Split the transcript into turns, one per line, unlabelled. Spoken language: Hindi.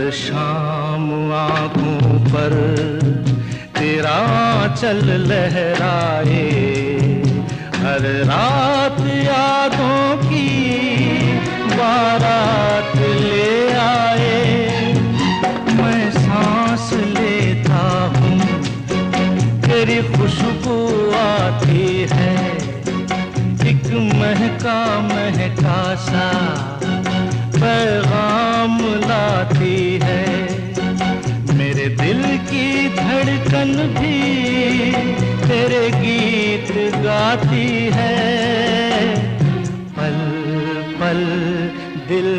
हर शाम आँखों पर तेरा आंचल लहराए, हर रात यादों की बारात ले आए। मैं सांस लेता हूँ तेरी खुशबू आती है, एक महका महका सा पैगाम लाती है। मेरे दिल की धड़कन भी तेरे गीत गाती है, पल पल दिल